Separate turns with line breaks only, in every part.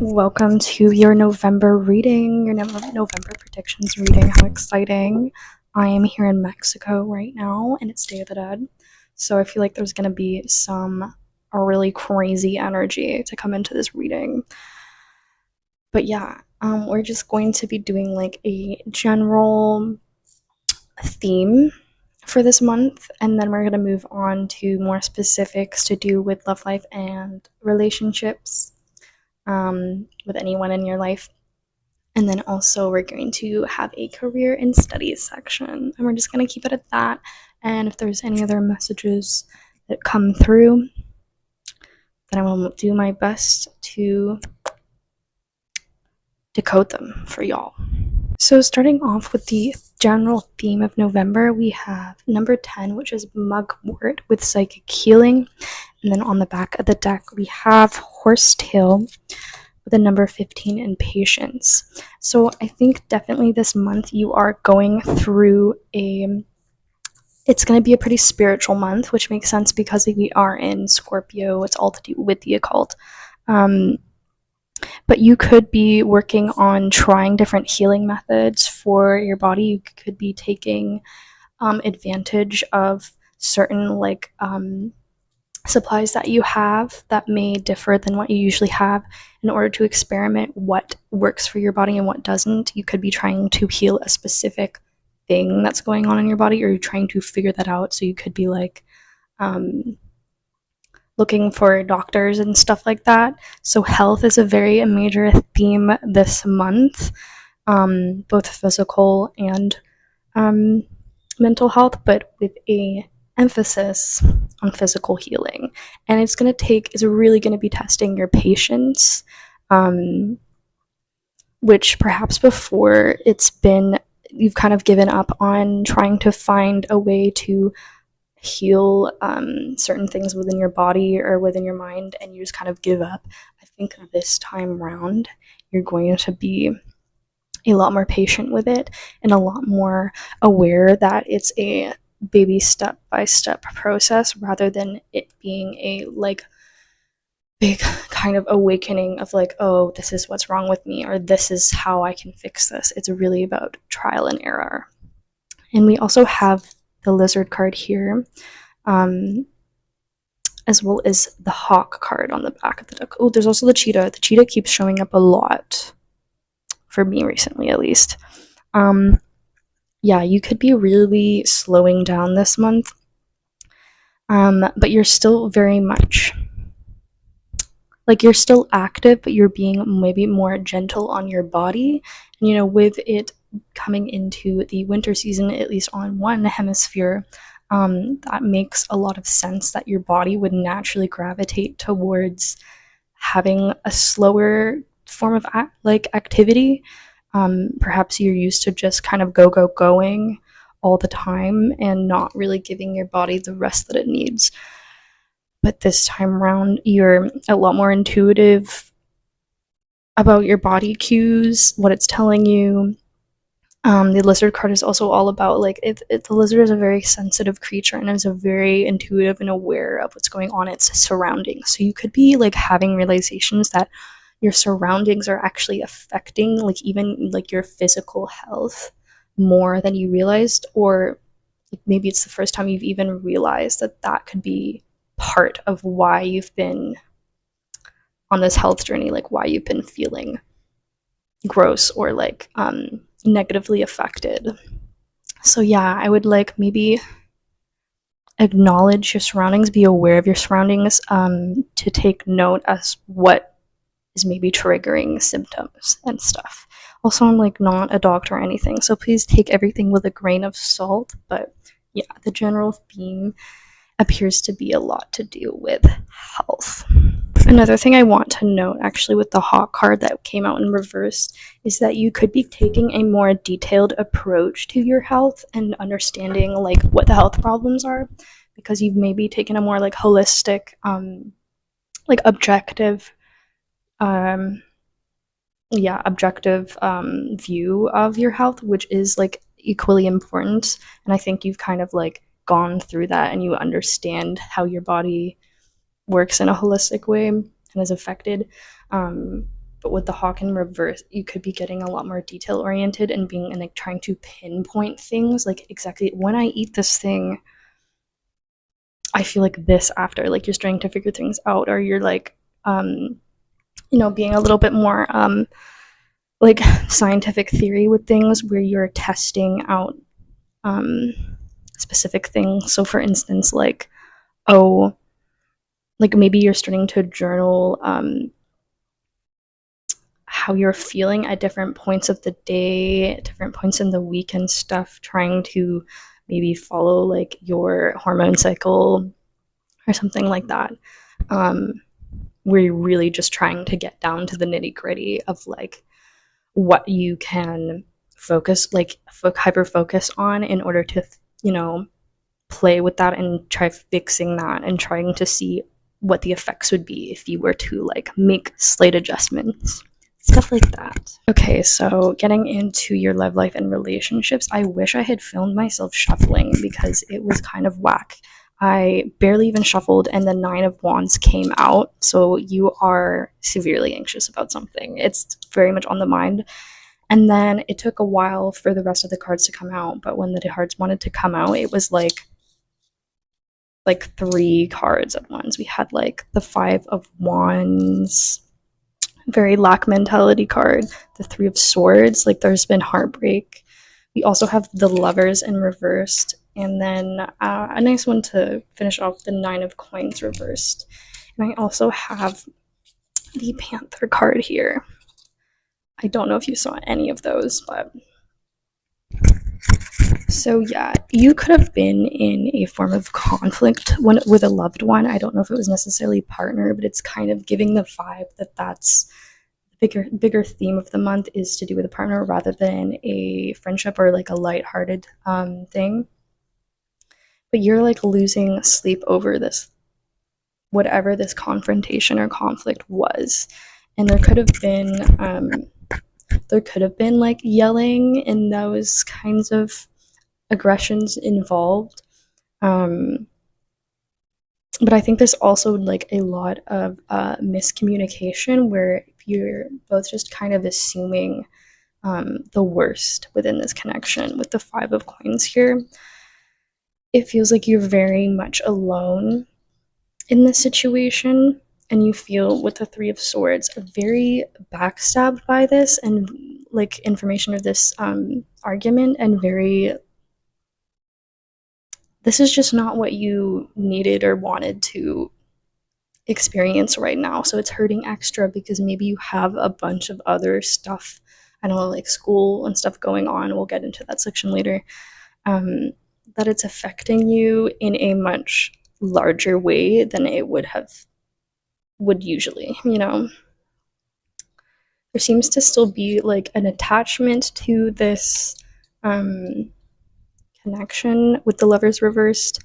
Welcome to your November reading, your November predictions reading. How exciting. I am here in Mexico right now, and it's Day of the Dead. So I feel like there's going to be a really crazy energy to come into this reading. But yeah, we're just going to be doing like a general theme for this month, and then we're going to move on to more specifics to do with love life and relationships. With anyone in your life. And then also we're going to have a career and studies section, and we're just going to keep it at that. And if there's any other messages that come through, then I will do my best to decode them for y'all. So starting off with the general theme of November, we have number 10, which is mugwort with psychic healing. And then on the back of the deck, we have horsetail with a number 15 and patience. So I think definitely this month you are going through it's going to be a pretty spiritual month, which makes sense because we are in Scorpio. It's all to do with the occult. But you could be working on trying different healing methods for your body. You could be taking advantage of certain supplies that you have that may differ than what you usually have in order to experiment what works for your body and what doesn't. You could be trying to heal a specific thing that's going on in your body, or you're trying to figure that out. So you could be looking for doctors and stuff like that. So health is a major theme this month, both physical and mental health, but with a emphasis on physical healing. And it's really going to be testing your patience, which perhaps before you've kind of given up on trying to find a way to heal certain things within your body or within your mind, and you just kind of give up. I think this time round you're going to be a lot more patient with it and a lot more aware that it's a baby step-by-step process rather than it being a big kind of awakening of oh, this is what's wrong with me, or this is how I can fix this. It's really about trial and error. And we also have the lizard card here, as well as the hawk card on the back of the deck. Oh, there's also the cheetah. The cheetah keeps showing up a lot for me recently, at least. Yeah, you could be really slowing down this month, but you're still very much you're still active, but you're being maybe more gentle on your body. And with it coming into the winter season, at least on one hemisphere, that makes a lot of sense that your body would naturally gravitate towards having a slower form of activity. Perhaps you're used to just kind of going all the time and not really giving your body the rest that it needs. But this time around, you're a lot more intuitive about your body cues, what it's telling you. The lizard card is also all about the lizard is a very sensitive creature and is a very intuitive and aware of what's going on in its surroundings. So you could be having realizations that your surroundings are actually affecting even your physical health more than you realized, or maybe it's the first time you've even realized that could be part of why you've been on this health journey, why you've been feeling gross or negatively affected. So yeah, I would maybe acknowledge your surroundings, be aware of your surroundings, to take note as what is maybe triggering symptoms and stuff. Also, I'm not a doctor or anything, so please take everything with a grain of salt, but yeah, the general theme appears to be a lot to do with health. Another thing I want to note, actually, with the hawk card that came out in reverse, is that you could be taking a more detailed approach to your health and understanding what the health problems are, because you've maybe taken a more holistic, objective view of your health, which is equally important. And I think you've kind of gone through that and you understand how your body works in a holistic way and is affected. but with the Hawk in reverse, you could be getting a lot more detail oriented and being and like trying to pinpoint things, like exactly when I eat this thing, I feel like this after, like you're starting to figure things out, or you're like being a little bit more like scientific theory with things where you're testing out specific things. So for instance, like, oh, like maybe you're starting to journal how you're feeling at different points of the day, at different points in the week and stuff, trying to maybe follow like your hormone cycle or something like that. Where you're really just trying to get down to the nitty gritty of like what you can focus, like hyper focus on in order to, play with that and try fixing that and trying to see what the effects would be if you were to like make slight adjustments, stuff like that. Okay, so getting into your love life and relationships, I wish I had filmed myself shuffling because it was kind of whack. I barely even shuffled and the 9 of Wands came out. So you are severely anxious about something. It's very much on the mind. And then it took a while for the rest of the cards to come out. But when the cards wanted to come out, it was like 3 cards at once. We had like the 5 of Wands, very lack mentality card, the 3 of Swords, like there's been heartbreak. We also have the Lovers in reversed, and then a nice one to finish off, the 9 of Coins reversed. And I also have the Panther card here. I don't know if you saw any of those, but so yeah, you could have been in a form of conflict with a loved one. I don't know if it was necessarily partner, but it's kind of giving the vibe that that's bigger theme of the month is to do with a partner rather than a friendship or like a lighthearted thing. But you're like losing sleep over this, whatever this confrontation or conflict was. And there could have been like yelling and those kinds of aggressions involved. But I think there's also like a lot of miscommunication where you're both just kind of assuming the worst within this connection. With the 5 of Coins here, it feels like you're very much alone in this situation, and you feel with the 3 of Swords very backstabbed by this and like information of this argument, and very, this is just not what you needed or wanted to experience right now. So it's hurting extra because maybe you have a bunch of other stuff, I don't know, like school and stuff going on. We'll get into that section later. That it's affecting you in a much larger way than it would usually, There seems to still be like an attachment to this connection with the Lovers reversed.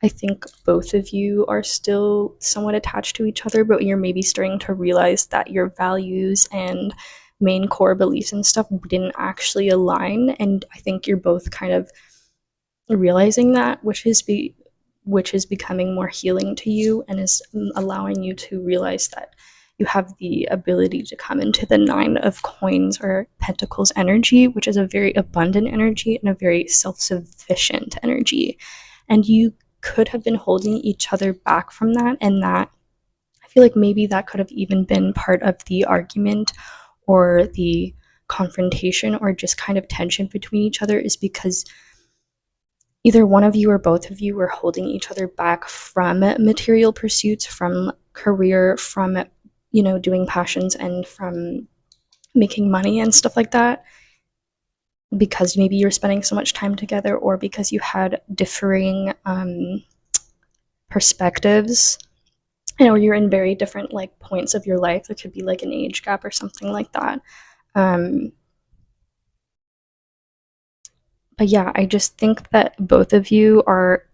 I think both of you are still somewhat attached to each other, but you're maybe starting to realize that your values and main core beliefs and stuff didn't actually align. And I think you're both kind of realizing that, which is becoming more healing to you and is allowing you to realize that you have the ability to come into the 9 of Coins or Pentacles energy, which is a very abundant energy and a very self-sufficient energy. And you could have been holding each other back from that, and that, I feel like maybe that could have even been part of the argument or the confrontation or just kind of tension between each other, is because either one of you or both of you were holding each other back from material pursuits, from career, from doing passions, and from making money and stuff like that, because maybe you're spending so much time together, or because you had differing perspectives, or you're in very different like points of your life. There could be like an age gap or something like that. But yeah, I just think that both of you are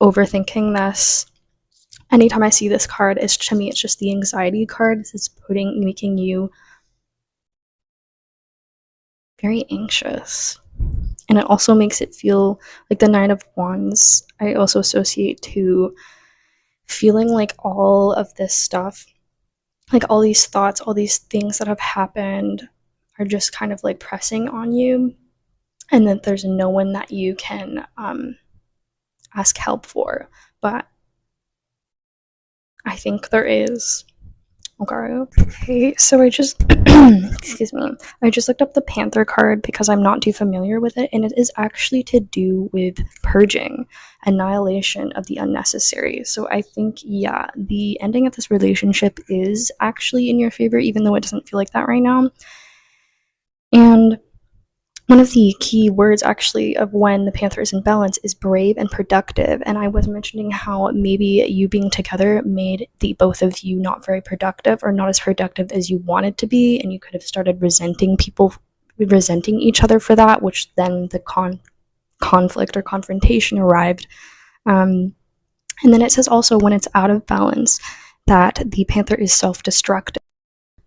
overthinking this. Anytime I see this card, to me, it's just the anxiety card. This is making you very anxious. And it also makes it feel like the 9 of Wands, I also associate to feeling like all of this stuff like all these thoughts, all these things that have happened are just kind of like pressing on you, and that there's no one that you can ask help for. But I think there is. Okay, so I just excuse me. I just looked up the Panther card because I'm not too familiar with it, and it is actually to do with purging, annihilation of the unnecessary. So I think, yeah, the ending of this relationship is actually in your favor, even though it doesn't feel like that right now. And one of the key words actually of when the Panther is in balance is brave and productive. And I was mentioning how maybe you being together made the both of you not very productive, or not as productive as you wanted to be, and you could have started resenting each other for that, which then the conflict or confrontation arrived. And then it says also, when it's out of balance, that the Panther is self-destructive.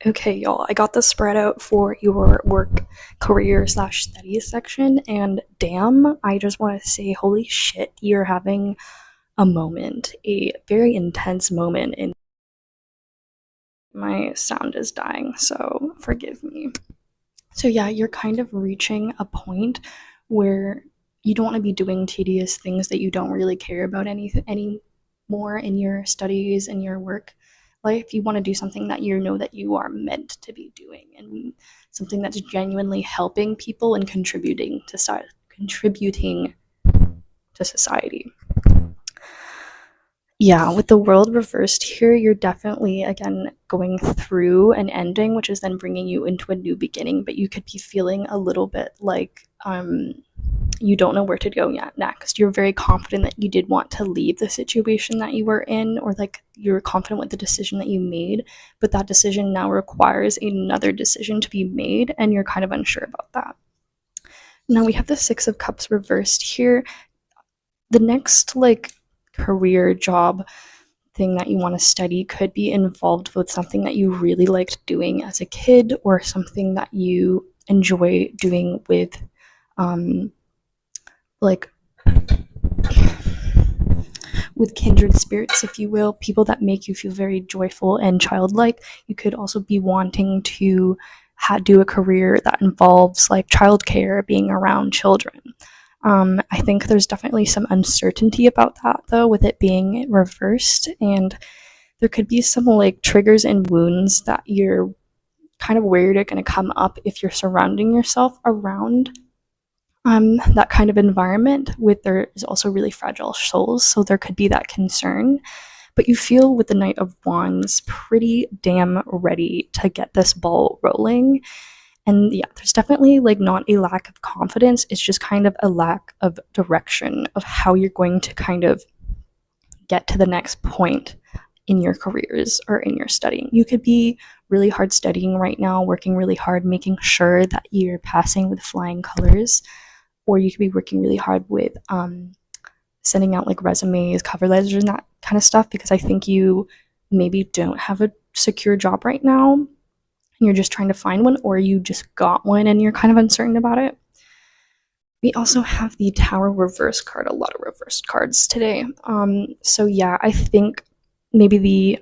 Okay, y'all, I got the spread out for your work, career / studies section, and damn, I just want to say, holy shit, you're having a moment, a very intense moment. In my sound is dying, so forgive me. So yeah, you're kind of reaching a point where you don't want to be doing tedious things that you don't really care about anymore in your studies and your work life. You want to do something that you know that you are meant to be doing, and something that's genuinely helping people and contributing to society. Yeah, with the world reversed here, you're definitely, again, going through an ending, which is then bringing you into a new beginning, but you could be feeling a little bit like you don't know where to go yet next. You're very confident that you did want to leave the situation that you were in, or like you're confident with the decision that you made, but that decision now requires another decision to be made, and you're kind of unsure about that. Now we have the Six of Cups reversed here. The next like career job thing that you want to study could be involved with something that you really liked doing as a kid, or something that you enjoy doing with like with kindred spirits, if you will, people that make you feel very joyful and childlike. You could also be wanting to do a career that involves like childcare, being around children. I think there's definitely some uncertainty about that, though, with it being reversed, and there could be some like triggers and wounds that you're kind of worried are going to come up if you're surrounding yourself around that kind of environment. With there is also really fragile souls, so there could be that concern. But you feel with the Knight of Wands pretty damn ready to get this ball rolling. And yeah, there's definitely like not a lack of confidence, it's just kind of a lack of direction of how you're going to kind of get to the next point in your careers or in your studying. You could be really hard studying right now, working really hard, making sure that you're passing with flying colors, or you could be working really hard with sending out like resumes, cover letters, and that kind of stuff, because I think you maybe don't have a secure job right now, and you're just trying to find one, or you just got one and you're kind of uncertain about it. We also have the Tower reverse card, a lot of reversed cards today. So yeah, I think maybe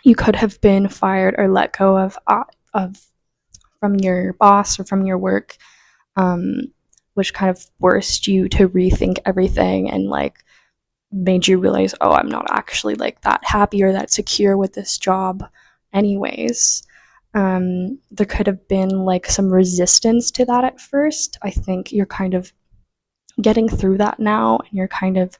you could have been fired or let go of from your boss or from your work, which kind of forced you to rethink everything and like made you realize, oh, I'm not actually like that happy or that secure with this job anyways. There could have been like some resistance to that at first. I think you're kind of getting through that now, and you're kind of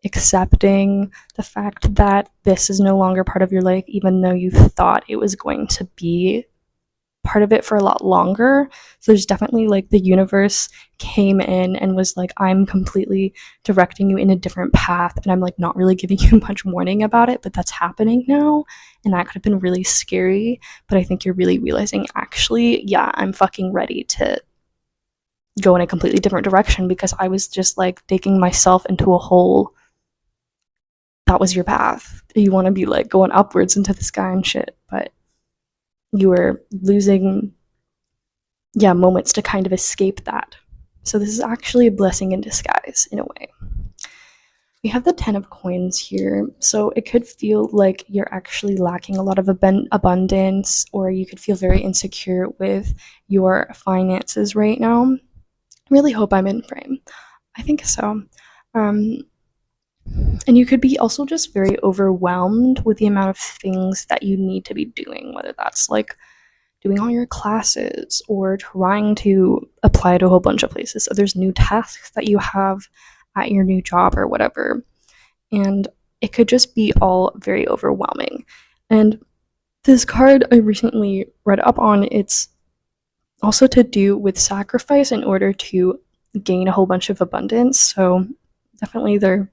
accepting the fact that this is no longer part of your life, even though you thought it was going to be part of it for a lot longer. So there's definitely like the universe came in and was like, I'm completely directing you in a different path, and I'm like not really giving you much warning about it, but that's happening now, and that could have been really scary. But I think you're really realizing, actually, yeah, I'm fucking ready to go in a completely different direction, because I was just like digging myself into a hole. That was your path. You want to be like going upwards into the sky and shit, but you were losing moments to kind of escape that. So this is actually a blessing in disguise in a way. We have the 10 of coins here, so it could feel like you're actually lacking a lot of abundance, or you could feel very insecure with your finances right now. I really hope I'm in frame. I think so. And you could be also just very overwhelmed with the amount of things that you need to be doing, whether that's like doing all your classes or trying to apply to a whole bunch of places. So there's new tasks that you have at your new job or whatever. And it could just be all very overwhelming. And this card I recently read up on, it's also to do with sacrifice in order to gain a whole bunch of abundance. So definitely there,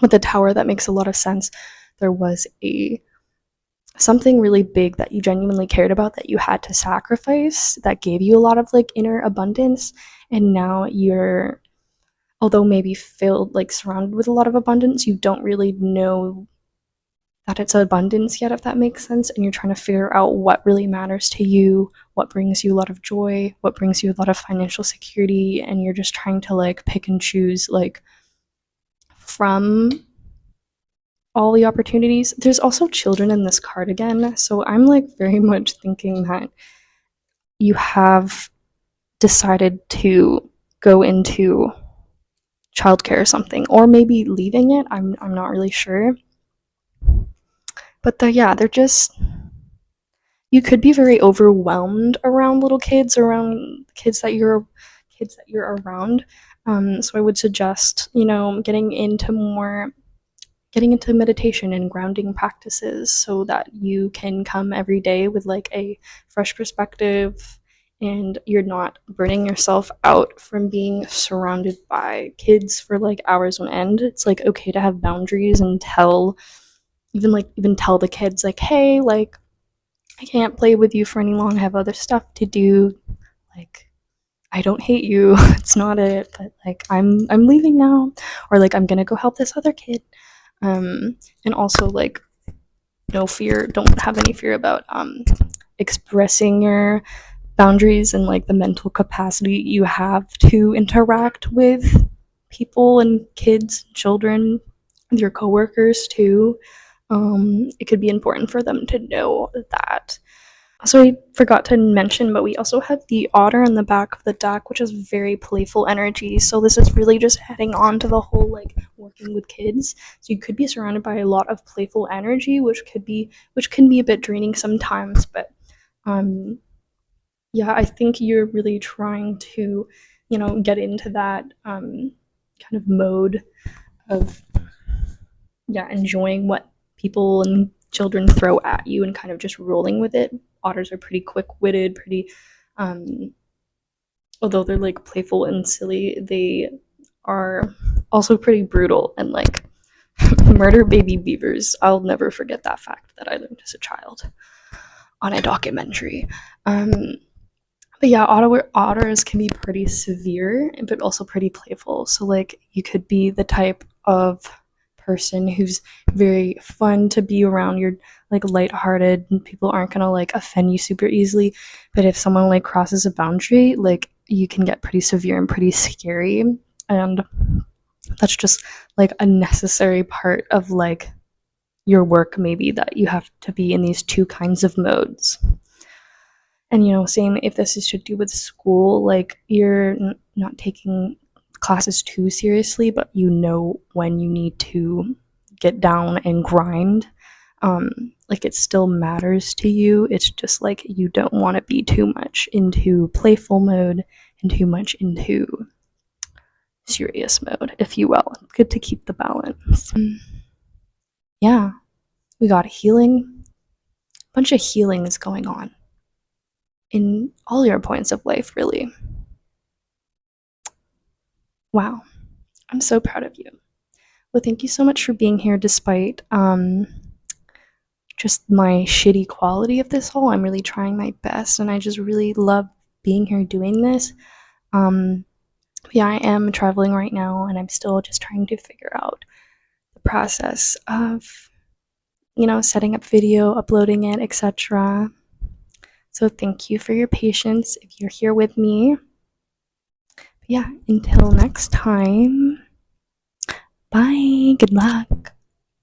with the tower, that makes a lot of sense. There was something really big that you genuinely cared about that you had to sacrifice that gave you a lot of like inner abundance, and now you're, although maybe filled, like surrounded with a lot of abundance, you don't really know that it's abundance yet, if that makes sense, and you're trying to figure out what really matters to you, what brings you a lot of joy, what brings you a lot of financial security, and you're just trying to like pick and choose like from all the opportunities. There's also children in this card again, so I'm like very much thinking that you have decided to go into childcare or something, or maybe leaving it. I'm not really sure. But they're just, you could be very overwhelmed around little kids, around kids that you're around. So I would suggest, getting into meditation and grounding practices so that you can come every day with like a fresh perspective, and you're not burning yourself out from being surrounded by kids for like hours on end. It's like okay to have boundaries and even tell the kids like, hey, like I can't play with you for any long, I have other stuff to do. Like, I don't hate you. It's not it, but like I'm leaving now, or like I'm gonna go help this other kid. And also like no fear, don't have any fear about expressing your boundaries and like the mental capacity you have to interact with people and kids, children, with your coworkers too. It could be important for them to know that. So I forgot to mention, but we also have the otter in the back of the deck, which is very playful energy. So this is really just heading on to the whole like working with kids. So you could be surrounded by a lot of playful energy, which can be a bit draining sometimes. But yeah, I think you're really trying to, get into that kind of mode of enjoying what people and children throw at you and kind of just rolling with it. Otters are pretty quick-witted, pretty although they're like playful and silly, they are also pretty brutal and like murder baby beavers. I'll never forget that fact that I learned as a child on a documentary. But yeah, otters can be pretty severe but also pretty playful. So like you could be the type of person who's very fun to be around. You're like lighthearted and people aren't gonna like offend you super easily. But if someone like crosses a boundary, like you can get pretty severe and pretty scary. And that's just like a necessary part of like your work, maybe, that you have to be in these two kinds of modes. And same if this is to do with school, like you're not taking classes too seriously, but when you need to get down and grind. Like it still matters to you. It's just like you don't want to be too much into playful mode and too much into serious mode, if you will. It's good to keep the balance. Yeah, we got healing. A bunch of healing is going on in all your points of life, really. Wow, I'm so proud of you. Well, thank you so much for being here despite just my shitty quality of this whole. I'm really trying my best, and I just really love being here doing this. Yeah, I am traveling right now, and I'm still just trying to figure out the process of, setting up video, uploading it, etc. So thank you for your patience if you're here with me. But yeah, until next time. Bye. Good luck.